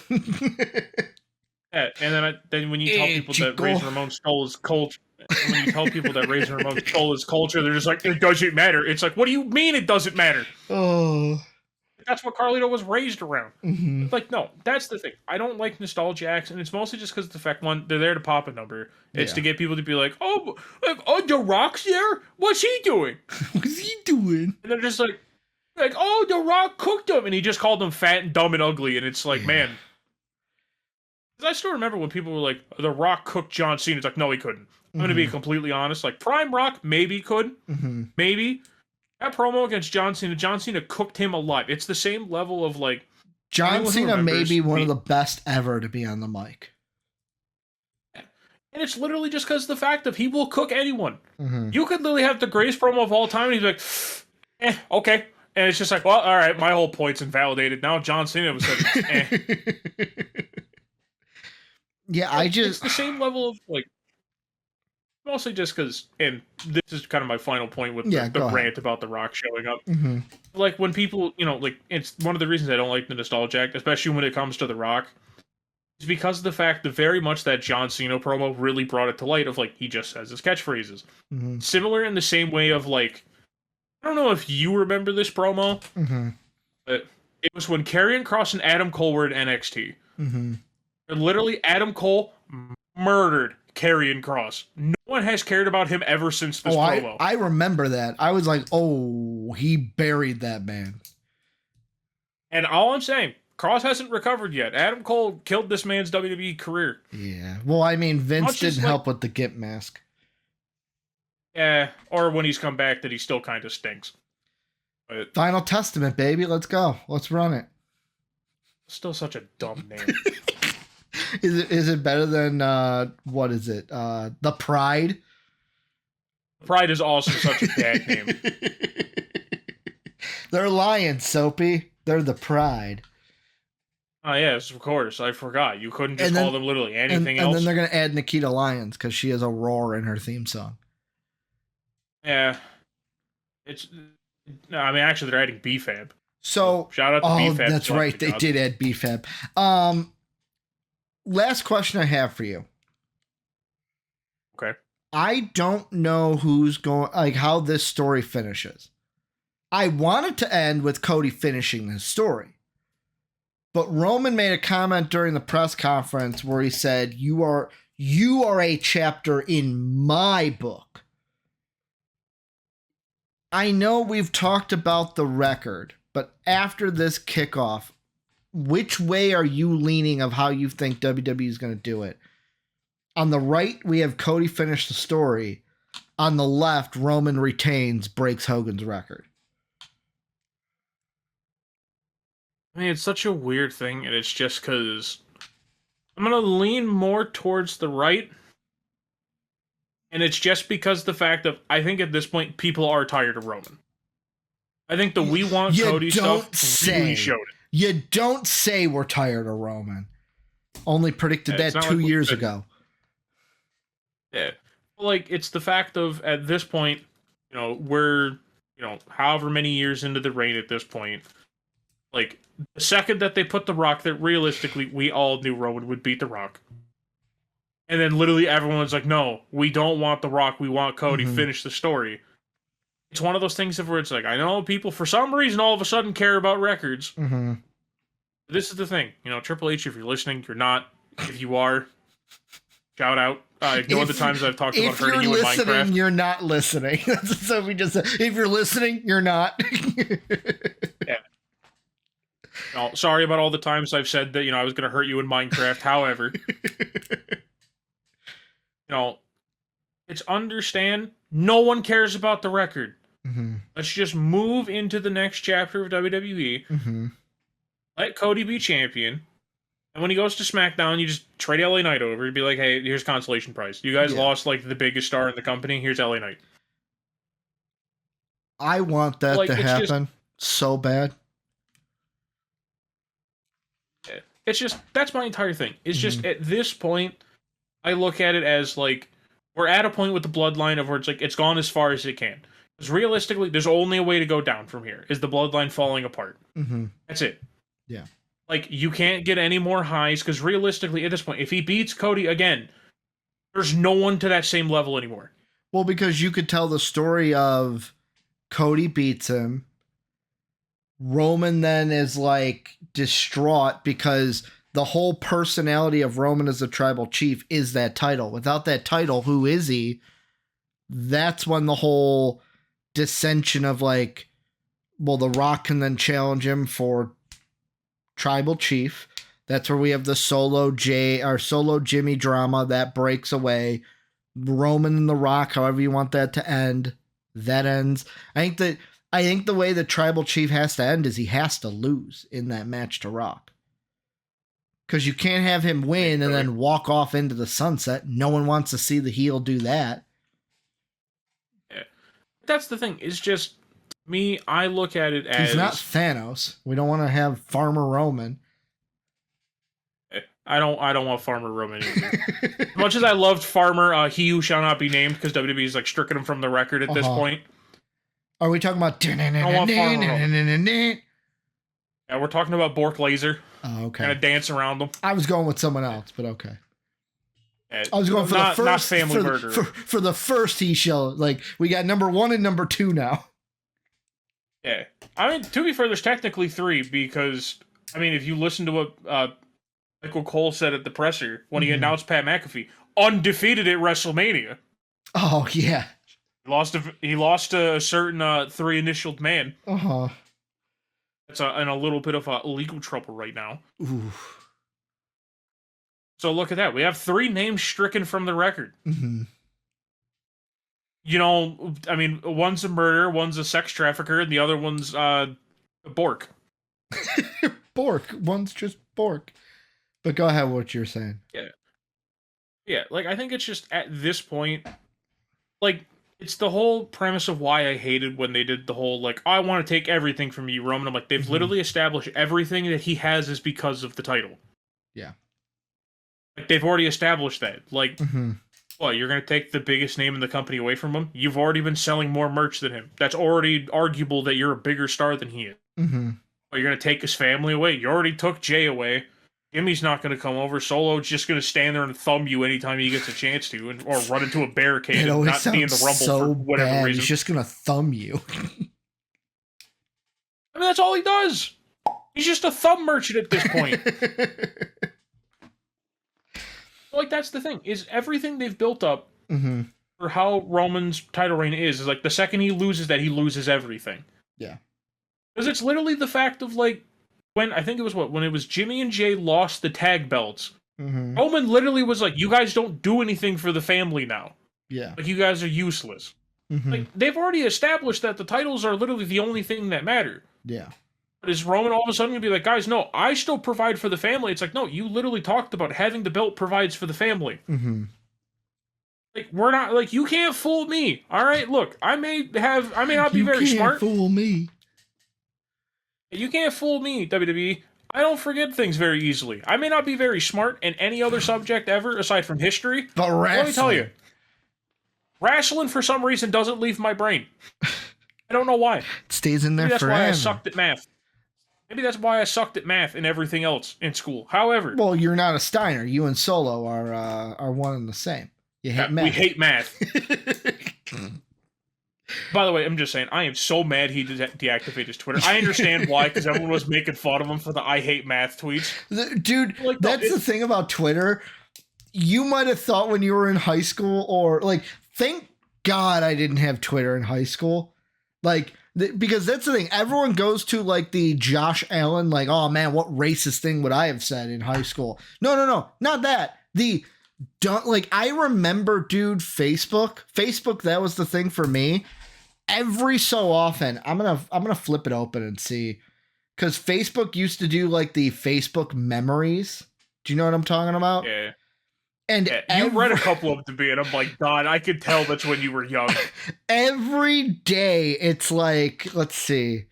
Yeah, and then when you tell people that Razor Ramon stole his culture, they're just like, it doesn't matter. It's like, what do you mean it doesn't matter?
Oh,
that's what Carlito was raised around.
Mm-hmm.
Like, no, that's the thing. I don't like nostalgia acts, and it's mostly just because of the fact, one, they're there to pop a number. It's to get people to be like, oh, The Rock's there? What's he doing?
What's he doing?
And they're just like, oh, The Rock cooked him, and he just called them fat and dumb and ugly, and it's like, man. I still remember when people were like, The Rock cooked John Cena. It's like, no, he couldn't. I'm going to be completely honest. Like, Prime Rock maybe could. Maybe. That promo against John Cena cooked him alive. It's the same level of, like...
John Cena may be one of the best ever to be on the mic.
And it's literally just because of the fact that he will cook anyone. You could literally have the greatest promo of all time, and he's like, okay. And it's just like, well, all right, my whole point's invalidated. Now John Cena was like,
Yeah,
it's the same level of, like, mostly just because, and this is kind of my final point with the rant about The Rock showing up. Like, when people, like, it's one of the reasons I don't like the nostalgia act, especially when it comes to The Rock, is because of the fact that very much that John Cena promo really brought it to light of, like, he just says his catchphrases. Similar in the same way of, like, I don't know if you remember this promo, but it was when Karrion Kross and Adam Cole were in NXT. Literally, Adam Cole murdered Karrion Kross. No one has cared about him ever since this promo.
I remember that. I was like, oh, he buried that man.
And all I'm saying, Kross hasn't recovered yet. Adam Cole killed this man's WWE career.
Yeah. Well, I mean, Vince didn't help with the Gimp mask.
Yeah, or when he's come back that he still kind of stinks. But
Final Testament, baby. Let's go. Let's run it.
Still such a dumb name.
Is it better than what is it? The Pride?
Pride is also such a bad name.
They're lions, Soapy. They're the Pride.
Oh yes, of course. I forgot. You couldn't just call them literally anything else.
And then they're gonna add Nikita Lyons because she has a roar in her theme song.
Yeah. Actually they're adding BFAB.
So
shout out to BFAB.
That's right. They did add BFAB. Last question I have for you.
Okay.
I don't know who's going, like, how this story finishes. I wanted to end with Cody finishing his story. But Roman made a comment during the press conference where he said, you are a chapter in my book. I know we've talked about the record, but after this kickoff, which way are you leaning of how you think WWE is going to do it? On the right, we have Cody finish the story. On the left, Roman retains, breaks Hogan's record.
I mean, it's such a weird thing, and it's just because I'm going to lean more towards the right. And it's just because the fact that I think at this point, people are tired of Roman. I think the we want Cody stuff really showed it.
You don't say we're tired of Roman. Only predicted that 2 years ago.
Yeah. Like, it's the fact of, at this point, we're, however many years into the reign at this point. Like, the second that they put The Rock there, realistically, we all knew Roman would beat The Rock. And then literally everyone's like, no, we don't want The Rock, we want Cody, finish the story. It's one of those things where it's like, I know people, for some reason, all of a sudden care about records. This is the thing. Triple H, if you're listening, you're not. If you are, shout out. Ignore the times I've talked about hurting you in Minecraft. If you're listening,
you're not listening. That's what we just said. If you're listening, you're not.
Yeah. No, sorry about all the times I've said that, I was going to hurt you in Minecraft. However, it's understand no one cares about the record. Let's just move into the next chapter of WWE. Let Cody be champion. And when he goes to SmackDown, you just trade LA Knight over and be like, hey, here's consolation prize. You guys lost, like, the biggest star in the company. Here's LA Knight.
I want that to happen so bad.
It's just, that's my entire thing. It's just, at this point, I look at it as, like, we're at a point with the bloodline of where it's like, it's gone as far as it can. Because realistically, there's only a way to go down from here, is the bloodline falling apart. That's it.
Yeah.
Like, you can't get any more highs, because realistically, at this point, if he beats Cody again, there's no one to that same level anymore.
Well, because you could tell the story of Cody beats him. Roman then is like distraught because the whole personality of Roman as a tribal chief is that title. Without that title, who is he? That's when the whole dissension of like, well, The Rock can then challenge him for tribal chief. That's where we have the solo Jimmy drama that breaks away. Roman and The Rock, however you want that to end, that ends. I think the way the tribal chief has to end is he has to lose in that match to Rock. Because you can't have him win and then walk off into the sunset. No one wants to see the heel do that.
Yeah. That's the thing. It's just me. I look at it as
he's not Thanos. We don't want to have Farmer Roman.
I don't want Farmer Roman either. As much as I loved Farmer, he who shall not be named, because WWE is like stricken him from the record at this point.
Are we talking about?
Yeah, we're talking about Bork Laser.
Oh, okay.
Kind of dance around them.
I was going with someone else, but okay. I was going for the first.
Not Family Murder.
For the first, he shall. Like, we got number 1 and number 2 now.
Yeah. I mean, to be fair, there's technically 3, because, I mean, if you listen to what Michael Cole said at the presser when he announced Pat McAfee, undefeated at WrestleMania.
Oh, yeah.
He lost a certain 3-initialed man.
Uh-huh.
That's in a little bit of legal trouble right now.
Ooh.
So look at that. We have 3 names stricken from the record.
Mm-hmm.
You know, I mean, one's a murderer, one's a sex trafficker, and the other one's Bork.
Bork. One's just Bork. But go ahead, what you're saying.
Yeah. Yeah, like, I think it's just at this point, like, it's the whole premise of why I hated when they did the whole, like, I want to take everything from you, Roman. I'm like, they've literally established everything that he has is because of the title.
Yeah.
Like, they've already established that. Like, what, you're going to take the biggest name in the company away from him? You've already been selling more merch than him. That's already arguable that you're a bigger star than he is. Or you're going to take his family away? You already took Jay away. Jimmy's not going to come over. Solo's just going to stand there and thumb you anytime he gets a chance to, or run into a barricade and not be in the Rumble for whatever reason.
He's just going to thumb you.
I mean, that's all he does. He's just a thumb merchant at this point. Like, that's the thing, is everything they've built up for how Roman's title reign is like, the second he loses that, he loses everything.
Yeah.
Because it's literally the fact of, like, when it was Jimmy and Jay lost the tag belts, Roman literally was like, you guys don't do anything for the family now.
Yeah.
Like, you guys are useless. Like, they've already established that the titles are literally the only thing that matter.
Yeah.
But is Roman all of a sudden going to be like, guys, no, I still provide for the family? It's like, no, you literally talked about having the belt provides for the family. Like, we're not, like, you can't fool me. All right, look, I may not be very smart.
You can't fool me.
You can't fool me, WWE. I don't forget things very easily. I may not be very smart in any other subject ever, aside from history.
But wrestling.
Let me tell you. Wrestling, for some reason, doesn't leave my brain. I don't know why.
It stays in there
Maybe that's
forever.
why I sucked at math. Maybe that's why I sucked at math and everything else in school. However...
Well, you're not a Steiner. You and Solo are one and the same. You hate math.
We hate math. By the way, I'm just saying, I am so mad he deactivated his Twitter. I understand why, because everyone was making fun of him for the I hate math tweets.
Dude,
like,
that's the thing about Twitter. You might have thought when you were in high school, or like, thank God I didn't have Twitter in high school. Like, because that's the thing. Everyone goes to like the Josh Allen, like, oh man, what racist thing would I have said in high school? No, not that. I remember, dude, Facebook, that was the thing for me. Every so often, I'm gonna flip it open and see, because Facebook used to do like the Facebook memories. Do you know what I'm talking about?
Yeah.
And
you read a couple of them to me, and I'm like, God, I could tell that's when you were young.
Every day, it's like, let's see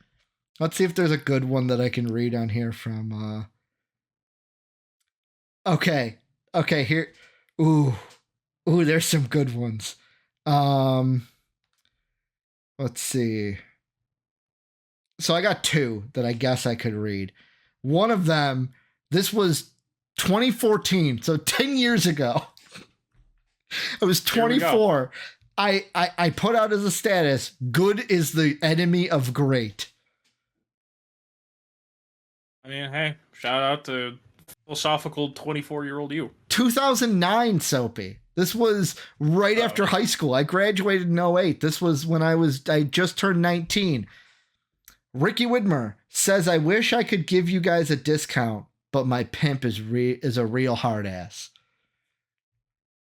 if there's a good one that I can read on here from. Okay, here. Ooh, there's some good ones. Let's see. So I got 2 that I guess I could read. One of them, this was 2014, so 10 years ago. I was 24. I put out as a status, good is the enemy of great.
I mean, hey, shout out to philosophical 24-year-old you.
2009, Soapy. This was right after high school. I graduated in 08. This was when I just turned 19. Ricky Widmer says, I wish I could give you guys a discount, but my pimp is a real hard ass.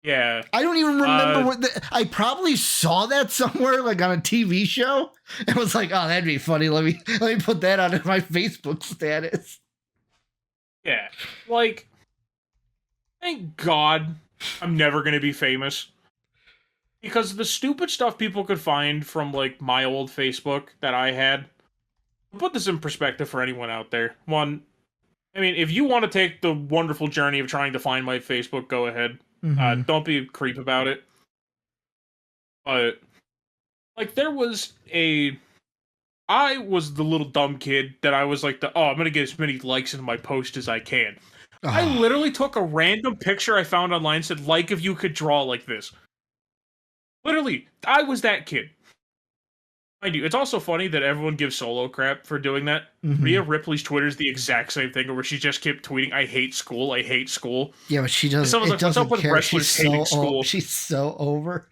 Yeah.
I don't even remember I probably saw that somewhere, like on a TV show. It was like, oh, that'd be funny. Let me put that on my Facebook status.
Yeah. Like, thank God I'm never going to be famous. Because the stupid stuff people could find from, like, my old Facebook that I had. I'll put this in perspective for anyone out there. One, I mean, if you want to take the wonderful journey of trying to find my Facebook, go ahead.
Mm-hmm.
Don't be a creep about it. But, like, I was the little dumb kid that I was like, I'm going to get as many likes in my post as I can. Oh. I literally took a random picture I found online and said, like if you could draw like this. Literally, I was that kid. Mind you, it's also funny that everyone gives Solo crap for doing that.
Mm-hmm.
Rhea Ripley's Twitter is the exact same thing, where she just kept tweeting, I hate school, I hate school.
Yeah, but she doesn't.
Someone's like, what's up with wrestlers hating school?
She's so over.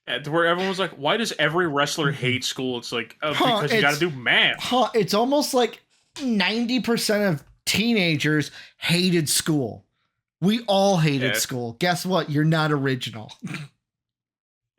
Yeah, where everyone was like, why does every wrestler hate school? It's like, because you gotta do math.
It's almost like 90% of teenagers hated school. We all hated school. Guess what? You're not original.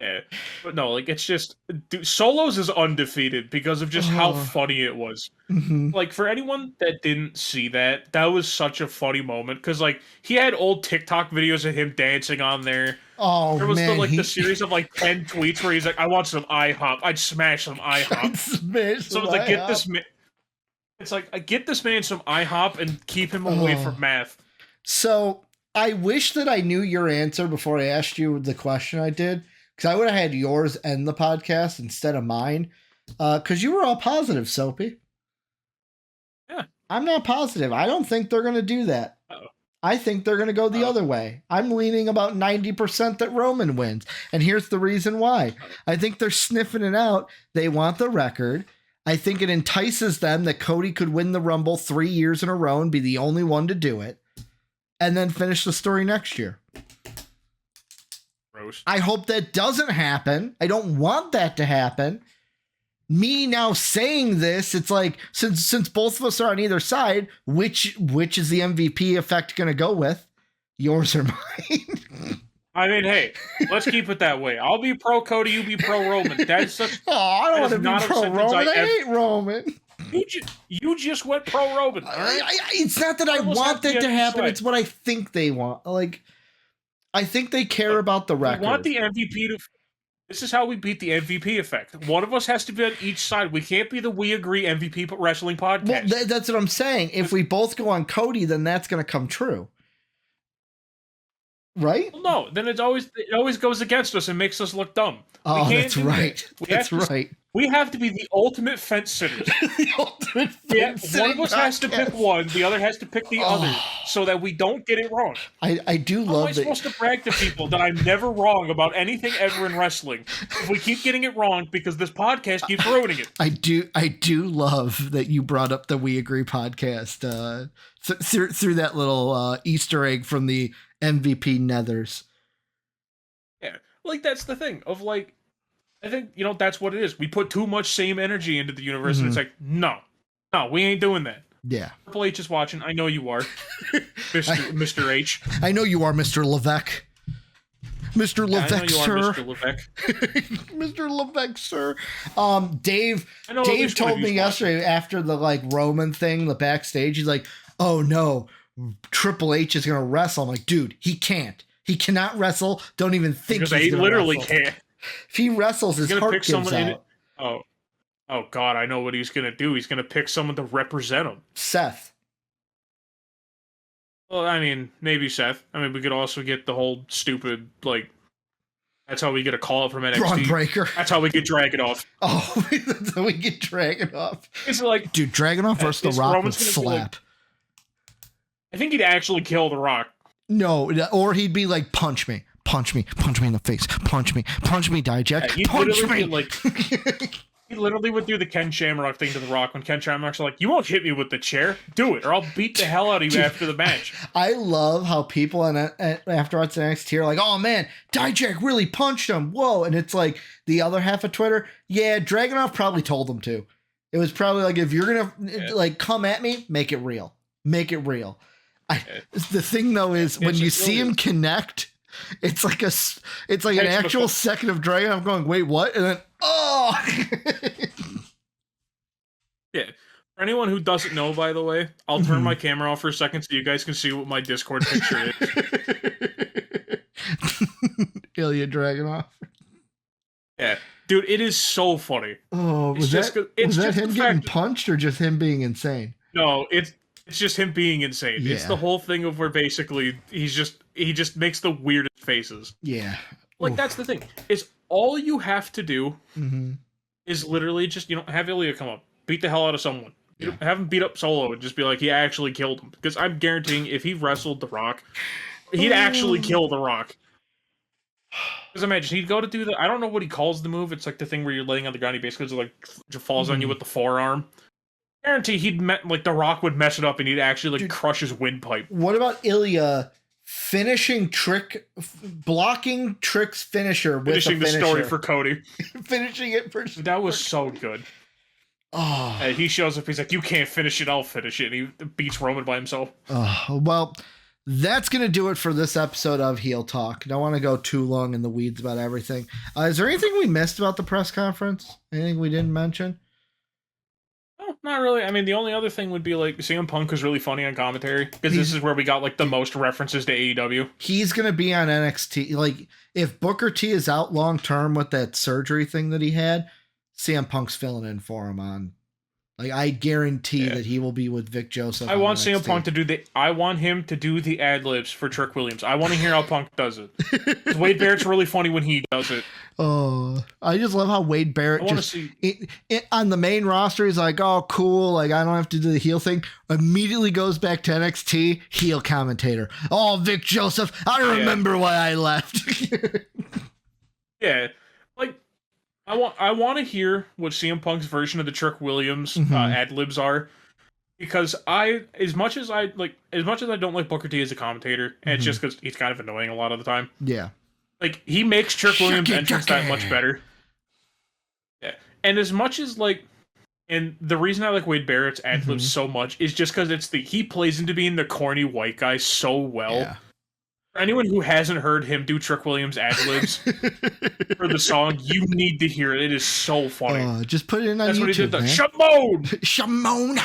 Yeah, but no, like, it's just, dude, Solos is undefeated because of just how funny it was.
Mm-hmm.
Like, for anyone that didn't see that was such a funny moment, because, like, he had old TikTok videos of him dancing on there.
Oh,
there was
man,
the series of, like, 10 tweets where he's like, I want some IHOP. I'd smash some IHOP. So it's like, get this man... It's like, I get this man some IHOP and keep him away from math.
So, I wish that I knew your answer before I asked you the question I did. Because I would have had yours end the podcast instead of mine. Because you were all positive, Soapy.
Yeah.
I'm not positive. I don't think they're going to do that.
Uh-oh.
I think they're going to go the other way. I'm leaning about 90% that Roman wins. And here's the reason why. I think they're sniffing it out. They want the record. I think it entices them that Cody could win the Rumble 3 years in a row and be the only one to do it. And then finish the story next year. I hope that doesn't happen. I don't want that to happen. Me now saying this, it's like, since both of us are on either side, which is the MVP effect going to go with? Yours or mine?
I mean, hey, let's keep it that way. I'll be pro Cody, you be pro Roman. That's such.
I don't want to be pro Roman. I hate Roman.
You just went pro Roman. Right?
It's not that I want that to happen. It's what I think they want. Like, I think they care about the record.
We want the MVP to... This is how we beat the MVP effect. One of us has to be on each side. We can't be the We Agree MVP Wrestling Podcast.
Well, that's what I'm saying. If we both go on Cody, then that's going to come true. Right?
Well, no. Then it always goes against us and makes us look dumb.
Oh, that's right. That's right.
We have to be the ultimate fence sitters.
The ultimate fence sitting.
One of us has to pick one, the other has to pick the other, so that we don't get it wrong.
I do love that.
How am I supposed to brag to people that I'm never wrong about anything ever in wrestling if we keep getting it wrong because this podcast keeps ruining it?
I do love that you brought up the We Agree podcast through that little Easter egg from the MVP Nethers.
Yeah, like, that's the thing of, like, I think, that's what it is. We put too much same energy into the universe, and it's like, no, we ain't doing that.
Yeah.
Triple H is watching. I know you are, Mr. H.
I know you are, Mr. Levesque. Mr. Levesque, sir.
Mr. Levesque.
Mr. Levesque, sir. Dave told me yesterday after the, like, Roman thing, the backstage, he's like, oh no, Triple H is going to wrestle. I'm like, dude, he can't. He cannot wrestle. Don't even think he's going to wrestle. Because he literally can't. If he wrestles, his heart gives out.
Oh God, I know what he's gonna do. He's gonna pick someone to represent him.
Seth.
Well, I mean, maybe Seth. I mean, we could also get the whole stupid, like, That's how we get a call up from NXT.
Braun Breaker.
That's how we get Dragunov.
Oh, that's how we get Dragunov.
It's like,
dude, Dragunov versus The Rock would slap.
I think he'd actually kill The Rock.
No, or he'd be like, punch me in the face, punch me, Dijak,
Yeah,
punch me.
He literally would do the Ken Shamrock thing to The Rock when Ken Shamrock's like, you won't hit me with the chair. Do it, or I'll beat the hell out of you after the match.
I love how people afterwards NXT are like, oh man, Dijak really punched him. Whoa. And it's like the other half of Twitter. Yeah, Dragunov probably told him to. It was probably like, if you're going to like come at me, make it real. Make it real. The thing though is when you see him connect, it's like an actual second of Dragon. I'm going, wait, what? And then, oh.
Yeah. For anyone who doesn't know, by the way, I'll turn my camera off for a second so you guys can see what my Discord picture is.
Ilya Dragunov.
Yeah. Dude, it is so funny.
Oh, was that him getting punched or just him being insane?
No, it's just him being insane. Yeah. It's the whole thing of where basically he just makes the weirdest faces.
Yeah.
Like, that's the thing. Is all you have to do is literally just, have Ilya come up, beat the hell out of someone. Yeah. Have him beat up Solo and just be like, he actually killed him. Because I'm guaranteeing if he wrestled The Rock, he'd actually kill The Rock. Because imagine, he'd go to do I don't know what he calls the move. It's like the thing where you're laying on the ground, he basically just falls on you with the forearm. Guarantee The Rock would mess it up and he'd actually crush his windpipe.
What about Ilya blocking Trick's finisher with
finishing the story for Cody?
Finishing it for
that was so good.
Oh,
he shows up. He's like, "You can't finish it. I'll finish it." And he beats Roman by himself.
Oh, well, that's gonna do it for this episode of Heel Talk. Don't want to go too long in the weeds about everything. Is there anything we missed about the press conference? Anything we didn't mention?
No, not really. I mean, the only other thing would be CM Punk was really funny on commentary because this is where we got the most references to AEW. He's
gonna be on NXT. If Booker T is out long term with that surgery thing that he had, CM Punk's filling in for him on. I guarantee that he will be with Vic Joseph.
I want CM Punk to do I want him to do the ad libs for Trick Williams. I want to hear how Punk does it. Wade Barrett's really funny when he does it.
Oh, I just love how Wade Barrett on the main roster. He's like, oh, cool. I don't have to do the heel thing. Immediately goes back to NXT heel commentator. Oh, Vic Joseph. I remember why I left.
Yeah. I want to hear what CM Punk's version of the Trick Williams ad libs are, because as much as I don't like Booker T as a commentator, and it's just because he's kind of annoying a lot of the time.
Yeah,
he makes Trick Williams' entrance that much better. Yeah, and as much as and the reason I like Wade Barrett's ad libs so much is just because he plays into being the corny white guy so well.
Yeah.
For anyone who hasn't heard him do Trick Williams ad-libs for the song, you need to hear it. It is so funny.
Just put it in on
That's
YouTube,
what he did.
man. Shamone!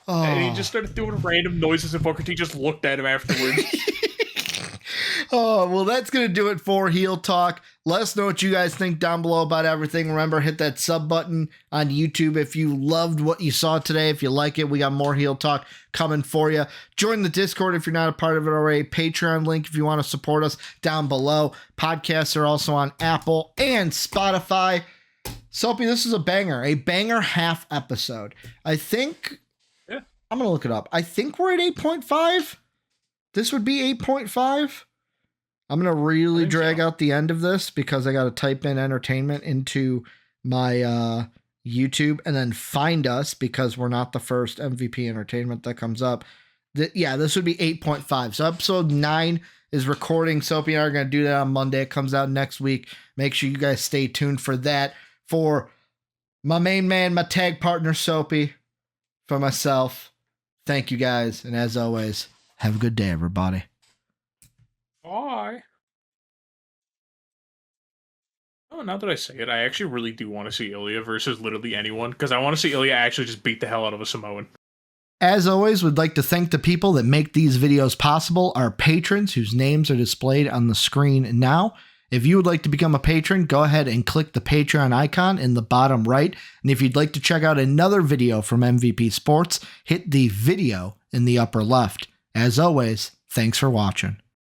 And he just started doing random noises, and Booker T just looked at him afterwards.
Oh, well, that's going to do it for Heel Talk. Let us know what you guys think down below about everything. Remember, hit that sub button on YouTube if you loved what you saw today. If you like it, we got more Heel Talk coming for you. Join the Discord if you're not a part of it already. Patreon link if you want to support us down below. Podcasts are also on Apple and Spotify. Soapy, this is a banger half episode. I think, I'm going to look it up. I think we're at 8.5. This would be 8.5. I'm going to really drag out the end of this because I got to type in entertainment into my YouTube and then find us because we're not the first MVP entertainment that comes up. This would be 8.5. So episode 9 is recording. Soapy and I are going to do that on Monday. It comes out next week. Make sure you guys stay tuned for that. For my main man, my tag partner, Soapy, for myself, thank you guys. And as always, have a good day, everybody.
Bye. Oh, now that I say it, I actually really do want to see Ilya versus literally anyone, because I want to see Ilya actually just beat the hell out of a Samoan.
As always, we'd like to thank the people that make these videos possible, our patrons whose names are displayed on the screen now. If you would like to become a patron, go ahead and click the Patreon icon in the bottom right. And if you'd like to check out another video from MVP Sports, hit the video in the upper left. As always, thanks for watching.